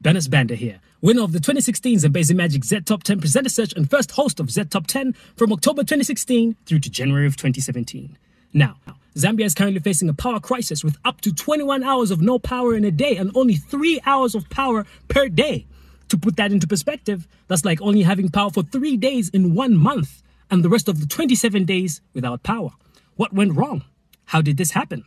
Benas here, winner of the 2016 Zambia Magic Z Top 10 presenter search and first host of Z Top 10 from October 2016 through to January of 2017. Now, Zambia is currently facing a power crisis with up to 21 hours of no power in a day and only 3 hours of power per day. To put that into perspective, that's like only having power for 3 days in 1 month and the rest of the 27 days without power. What went wrong? How did this happen?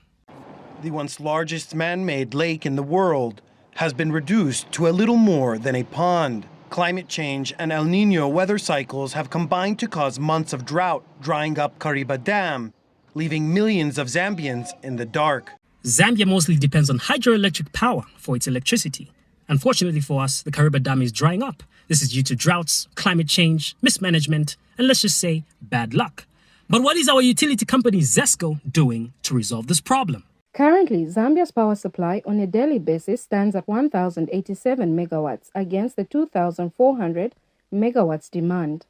The once largest man-made lake in the world has been reduced to a little more than a pond. Climate change and El Niño weather cycles have combined to cause months of drought, drying up Kariba Dam, leaving millions of Zambians in the dark. Zambia mostly depends on hydroelectric power for its electricity. Unfortunately for us, the Kariba Dam is drying up. This is due to droughts, climate change, mismanagement, and let's just say bad luck. But what is our utility company ZESCO doing to resolve this problem? Currently, Zambia's power supply on a daily basis stands at 1,087 megawatts against the 2,400 megawatts demand.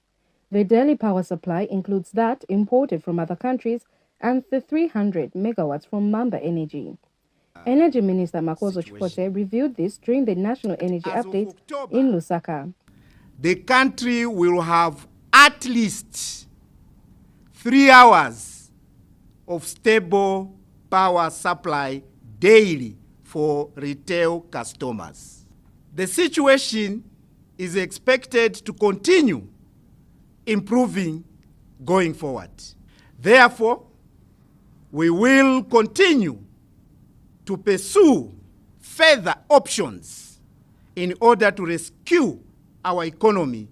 The daily power supply includes that imported from other countries and the 300 megawatts from Mamba Energy. Energy Minister Makozo Chikotse reviewed this during the National Energy Update in Lusaka. The country will have at least 3 hours of stable power supply daily for retail customers. The situation is expected to continue improving going forward. Therefore, we will continue to pursue further options in order to rescue our economy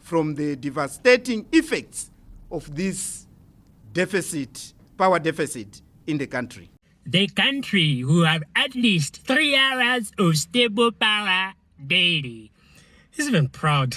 from the devastating effects of this power deficit in the country. The country who have at least 3 hours of stable power daily. He's even proud.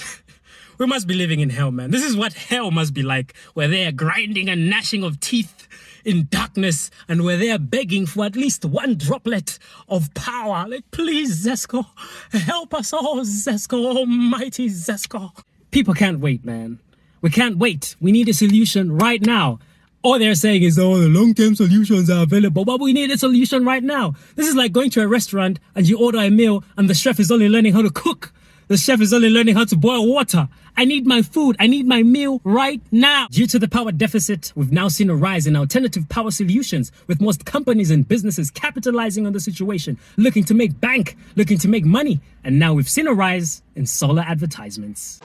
We must be living in hell, man. This is what hell must be like, where they are grinding and gnashing of teeth in darkness and where they are begging for at least one droplet of power. Like, please, ZESCO, help us all, ZESCO, almighty ZESCO. People can't wait, man. We can't wait. We need a solution right now. All they're saying is, oh, the long-term solutions are available, but we need a solution right now. This is like going to a restaurant and you order a meal and the chef is only learning how to cook. The chef is only learning how to boil water. I need my food. I need my meal right now. Due to the power deficit, we've now seen a rise in alternative power solutions, with most companies and businesses capitalizing on the situation, looking to make bank, looking to make money. And now we've seen a rise in solar advertisements.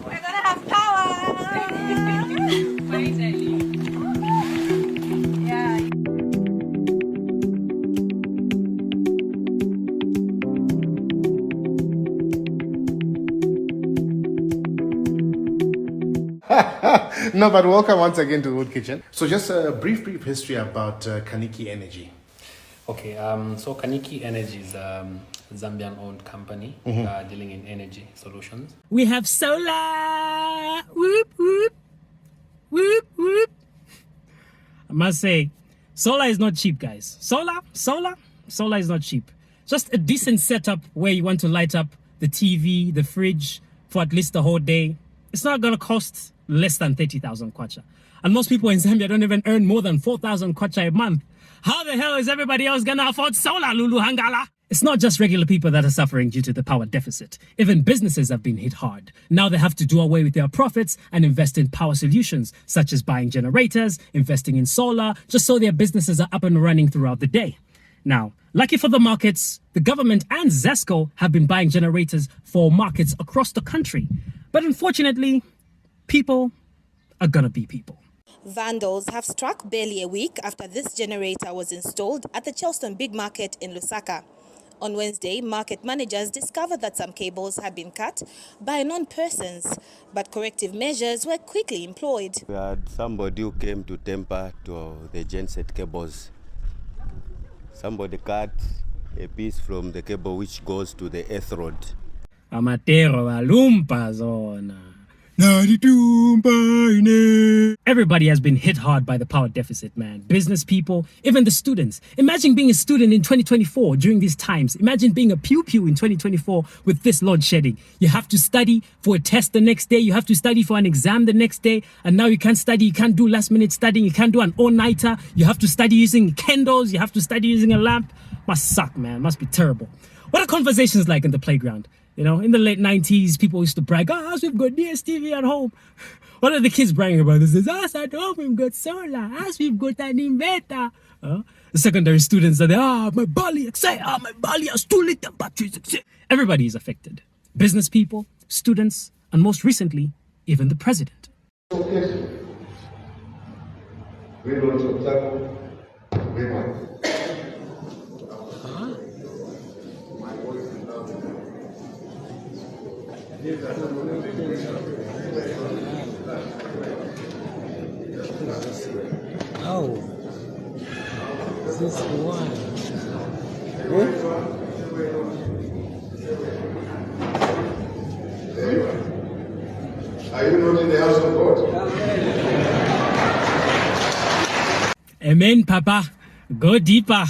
We're gonna have power! Yeah. No, but welcome once again to the Wood Kitchen. So just a brief history about Kaniki Energy. Okay, so Kaniki Energy is a Zambian-owned company dealing in energy solutions. We have solar! Whoop, whoop! Whoop, whoop! I must say, solar is not cheap, guys. Solar is not cheap. Just a decent setup where you want to light up the TV, the fridge for at least the whole day. It's not going to cost less than 30,000 kwacha. And most people in Zambia don't even earn more than 4,000 kwacha a month. How the hell is everybody else going to afford solar, Lulu Hangala? It's not just regular people that are suffering due to the power deficit. Even businesses have been hit hard. Now they have to do away with their profits and invest in power solutions, such as buying generators, investing in solar, just so their businesses are up and running throughout the day. Now, lucky for the markets, the government and ZESCO have been buying generators for markets across the country. But unfortunately, people are gonna be people. Vandals have struck barely a week after this generator was installed at the Charleston Big Market in Lusaka. On Wednesday, market managers discovered that some cables had been cut by non-persons, but corrective measures were quickly employed. We had somebody who came to temper to the genset cables. Somebody cut a piece from the cable which goes to the earth rod. Amatero alumpa zona. Everybody has been hit hard by the power deficit, man. Business people, even the students. Imagine being a student in 2024 during these times. Imagine being a pew-pew in 2024 with this load shedding. You have to study for a test the next day. You have to study for an exam the next day. And now you can't study. You can't do last-minute studying. You can't do an all-nighter. You have to study using candles. You have to study using a lamp. Must suck, man. Must be terrible. What are conversations like in the playground? You know, in the late 90s, people used to brag, us, we've got DSTV at home. What are the kids bragging about? This is us at home, we've got solar, us, we've got an inverter. The secondary students are there, my Bali, my Bali has 2 liter batteries. Everybody is affected. Business people, students, and most recently, even the president. Oh, this is one. Are you not in the house of God? Amen, Papa. Go deeper.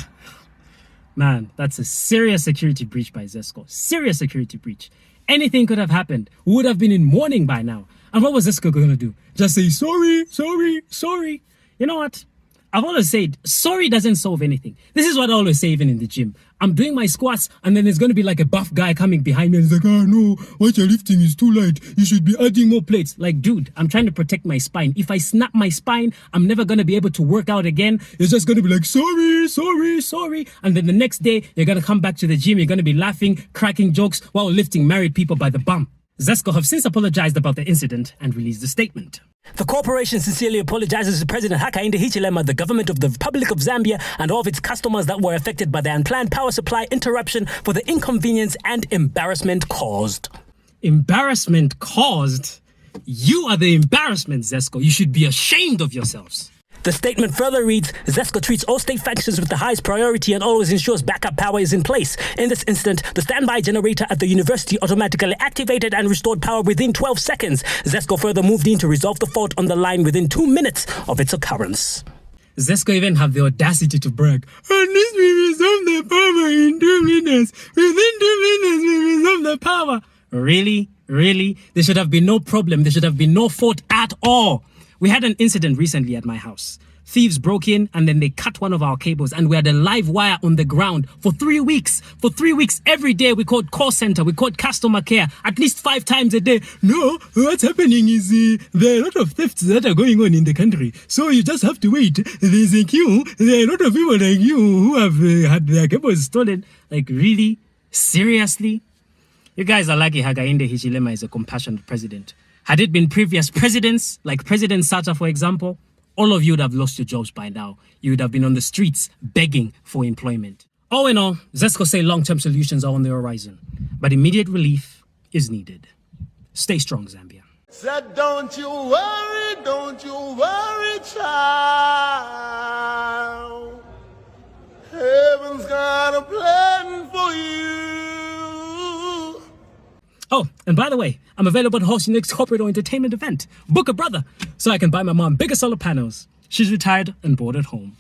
Man, that's a serious security breach by Zesco. Serious security breach. Anything could have happened. We would have been in mourning by now. And what was Zesco going to do? Just say, sorry, sorry, sorry. You know what? I've always said, sorry doesn't solve anything. This is what I always say even in the gym. I'm doing my squats and then there's going to be like a buff guy coming behind me and he's like, oh no, what you're lifting is too light. You should be adding more plates. Like, dude, I'm trying to protect my spine. If I snap my spine, I'm never going to be able to work out again. It's just going to be like, sorry, sorry, sorry. And then the next day, you're going to come back to the gym. You're going to be laughing, cracking jokes while lifting married people by the bum. Zesco have since apologized about the incident and released a statement. The corporation sincerely apologizes to President Hakainde Hichilema, the government of the Republic of Zambia, and all of its customers that were affected by the unplanned power supply interruption for the inconvenience and embarrassment caused. Embarrassment caused? You are the embarrassment, Zesco. You should be ashamed of yourselves. The statement further reads, Zesco treats all state functions with the highest priority and always ensures backup power is in place. In this instant, the standby generator at the university automatically activated and restored power within 12 seconds. Zesco further moved in to resolve the fault on the line within 2 minutes of its occurrence. Zesco even have the audacity to brag, at least we resolved the power in 2 minutes. Within 2 minutes, we resolved the power. Really? Really? There should have been no problem. There should have been no fault at all. We had an incident recently at my house. Thieves broke in and then they cut one of our cables and we had a live wire on the ground for 3 weeks. For 3 weeks, every day we called call center, we called customer care, at least 5 times a day. No, what's happening is there are a lot of thefts that are going on in the country. So you just have to wait. There's a queue. There are a lot of people like you who have had their cables stolen. Like, really? Seriously? You guys are lucky Hakainde Hichilema is a compassionate president. Had it been previous presidents, like President Sata, for example, all of you would have lost your jobs by now. You would have been on the streets begging for employment. All in all, Zesco say long-term solutions are on the horizon, but immediate relief is needed. Stay strong, Zambia. Said, don't you worry, child. Heaven's got a plan for you. Oh, and by the way, I'm available to host your next corporate or entertainment event. Book a brother so I can buy my mom bigger solar panels. She's retired and bored at home.